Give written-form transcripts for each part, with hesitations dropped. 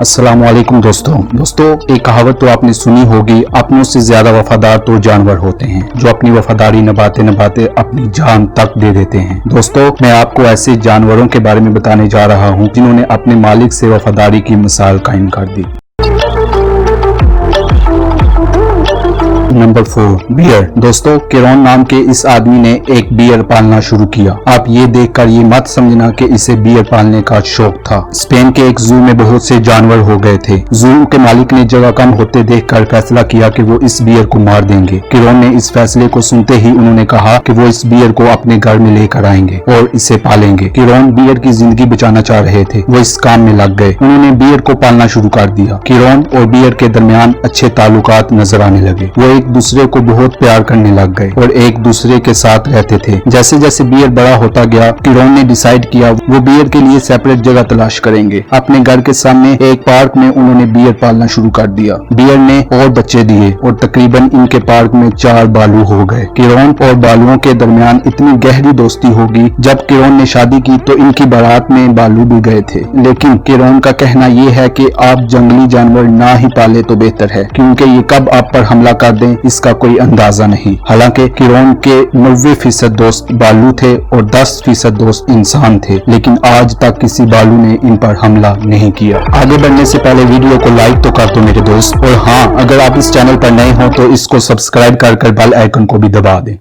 अस्सलाम वालेकुम दोस्तों एक कहावत तो आपने सुनी होगी, अपनों से ज्यादा वफादार तो जानवर होते हैं जो अपनी वफादारी निभाते अपनी जान तक दे देते हैं। दोस्तों मैं आपको ऐसे जानवरों के बारे में बताने जा रहा हूं जिन्होंने अपने मालिक से वफादारी की मिसाल कायम कर दी। Number 4 beer. दोस्तों केरोन नाम के इस आदमी ने एक बियर पालना शुरू किया। आप ये देखकर ये मत समझना कि इसे बियर पालने का शौक था। स्पेन के एक जू में बहुत से जानवर हो गए थे। जू के मालिक ने जगह कम होते देखकर फैसला किया कि वो इस बियर को मार देंगे। केरोन ने इस फैसले को सुनते ही उन्होंने कहा कि वो इस बियर को अपने घर में लेकर आएंगे और इसे पालेंगे। केरोन बियर की जिंदगी बचाना चाह रहे थे, वो इस काम में लग गए। उन्होंने बियर को पालना शुरू कर दिया। केरोन और बियर के दरमियान अच्छे ताल्लुकात नजर आने लगे। वो एक दूसरे को बहुत प्यार करने लग गए और एक दूसरे के साथ रहते थे। जैसे जैसे बियर बड़ा होता गया, केरोन ने डिसाइड किया वो बियर के लिए सेपरेट जगह तलाश करेंगे। अपने घर के सामने एक पार्क में उन्होंने बियर पालना शुरू कर दिया। बियर ने और बच्चे दिए और तकरीबन इनके पार्क में 4 बालू हो गए। केरोन और बालुओं के दरमियान इतनी गहरी दोस्ती होगी। जब केरोन ने शादी की तो इनकी बारात में बालू भी गए थे, लेकिन केरोन का कहना ये है कि आप जंगली जानवर ना ही पाले तो बेहतर है, क्योंकि ये कब आप पर हमला कर दें इसका कोई अंदाजा नहीं। हालांकि केरोन के 90% दोस्त बालू थे और 10% दोस्त इंसान थे, लेकिन आज तक किसी बालू ने इन पर हमला नहीं किया। आगे बढ़ने से पहले वीडियो को लाइक तो कर दो मेरे दोस्त, और हाँ, अगर आप इस चैनल पर नए हो तो इसको सब्सक्राइब कर बेल आइकन को भी दबा दें।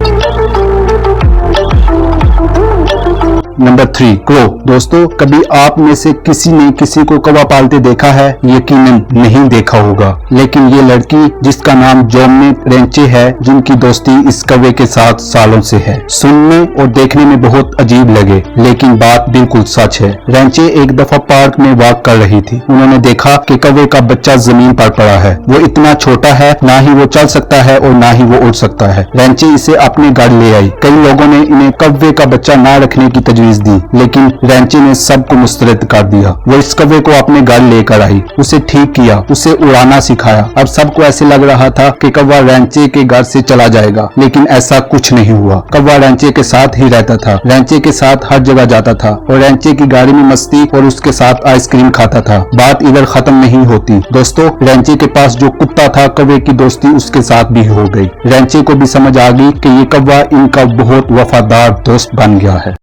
Number 3 crow. दोस्तों कभी आप में से किसी ने किसी को कौवा पालते देखा है? यकीनन नहीं देखा होगा, लेकिन ये लड़की जिसका नाम जोमने रेंचे है, जिनकी दोस्ती इस कौवे के साथ सालों से है। सुनने और देखने में बहुत अजीब लगे, लेकिन बात बिल्कुल सच है। रेंचे एक दफा पार्क में वॉक कर रही थी। उन्होंने देखा कि कौवे का बच्चा जमीन पर पड़ा है। वो इतना छोटा है, ना ही वो चल सकता है और ना ही वो उड़ सकता है। रेंचे इसे अपने घर ले आई। कई लोगों ने इन्हें कौवे का बच्चा ना रखने की तजवीज दी, लेकिन रेंचे ने सबको मुस्तरद कर दिया। वो इस कौवे को अपने घर लेकर आई, उसे ठीक किया, उसे उड़ाना सिखाया। अब सबको ऐसे लग रहा था कि कौवा रेंचे के घर से चला जाएगा, लेकिन ऐसा कुछ नहीं हुआ। कौवा रेंचे के साथ ही रहता था, रेंचे के साथ हर जगह जाता था और रेंचे की गाड़ी में मस्ती और उसके साथ आइसक्रीम खाता था। बात इधर खत्म नहीं होती दोस्तों, रेंचे के पास जो कुत्ता था, कौवे की दोस्ती उसके साथ भी हो गई। रेंचे को भी समझ आ गई कि ये कौवा इनका बहुत वफादार दोस्त बन गया है।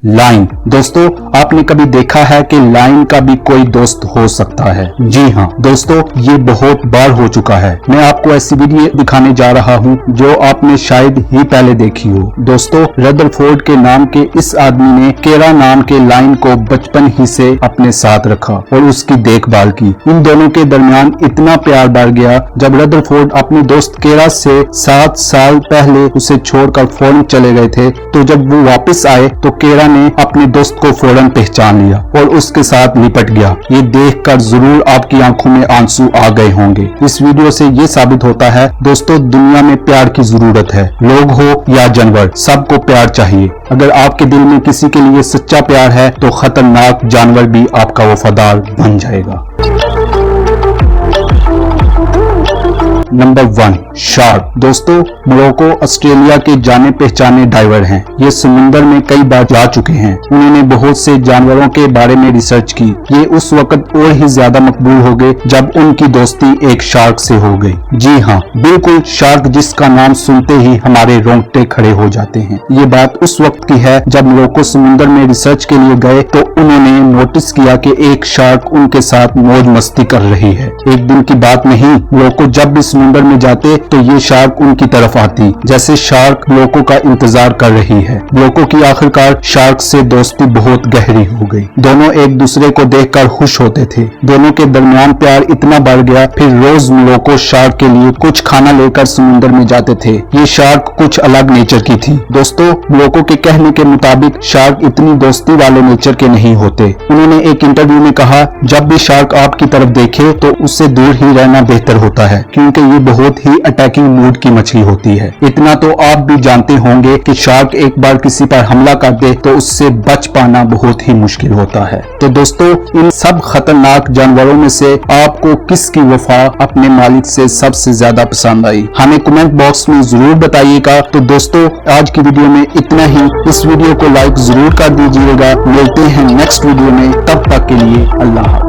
लाइन। दोस्तों आपने कभी देखा है कि लाइन का भी कोई दोस्त हो सकता है? जी हाँ दोस्तों, ये बहुत बार हो चुका है। मैं आपको ऐसी वीडियो दिखाने जा रहा हूँ जो आपने शायद ही पहले देखी हो। दोस्तों रदरफोर्ड के नाम के इस आदमी ने केरा नाम के लाइन को बचपन ही से अपने साथ रखा और उसकी देखभाल की। इन दोनों के दरमियान इतना प्यार बढ़ गया, जब रदरफोर्ड अपने दोस्त केरा से 7 साल पहले उसे छोड़कर फौरन चले गए थे, तो जब वो वापस आए तो केरा ने अपने दोस्त को फौरन पहचान लिया और उसके साथ लिपट गया। ये देखकर जरूर आपकी आंखों में आंसू आ गए होंगे। इस वीडियो से ये साबित होता है दोस्तों, दुनिया में प्यार की जरूरत है। लोग हो या जानवर, सबको प्यार चाहिए। अगर आपके दिल में किसी के लिए सच्चा प्यार है तो खतरनाक जानवर भी आपका वफादार बन जाएगा। Number 1 shark. दोस्तों मोरक्को ऑस्ट्रेलिया के जाने पहचाने डाइवर हैं। ये समुंदर में कई बार जा चुके हैं। उन्होंने बहुत से जानवरों के बारे में रिसर्च की। ये उस वक्त और ही ज्यादा मकबूल हो गए जब उनकी दोस्ती एक शार्क से हो गई। जी हाँ बिल्कुल, शार्क जिसका नाम सुनते ही हमारे रोंगटे खड़े हो जाते हैं। ये बात उस वक्त की है जब मोरक्को समुंदर में रिसर्च के लिए गए तो उन्होंने नोटिस किया कि एक शार्क उनके साथ मौज मस्ती कर रही है। एक दिन की बात नहीं, मोरक्को जब भी समुंदर में जाते तो ये शार्क उनकी तरफ आती, जैसे शार्क लोगों का इंतजार कर रही है। लोगों की आखिरकार शार्क से दोस्ती बहुत गहरी हो गई। दोनों एक दूसरे को देखकर खुश होते थे। दोनों के दरमियान प्यार इतना बढ़ गया, फिर रोज लोगों शार्क के लिए कुछ खाना लेकर समुद्र में जाते थे। ये शार्क कुछ अलग नेचर की थी। दोस्तों लोगों के कहने के मुताबिक शार्क इतनी दोस्ती वाले नेचर के नहीं होते। उन्होंने एक इंटरव्यू में कहा, जब भी शार्क आपकी तरफ देखे तो उससे दूर ही रहना बेहतर होता है, क्योंकि ये बहुत ही अटैकिंग मूड की मछली होती है। इतना तो आप भी जानते होंगे कि शार्क एक बार किसी पर हमला कर दे तो उससे बच पाना बहुत ही मुश्किल होता है। तो दोस्तों, इन सब खतरनाक जानवरों में से आपको किसकी वफा अपने मालिक से सबसे ज्यादा पसंद आई, हमें कमेंट बॉक्स में जरूर बताइएगा। तो दोस्तों, आज की वीडियो में इतना ही। इस वीडियो को लाइक जरूर कर दीजिएगा। मिलते हैं नेक्स्ट वीडियो में, तब तक के लिए अल्लाह हाफ़िज़।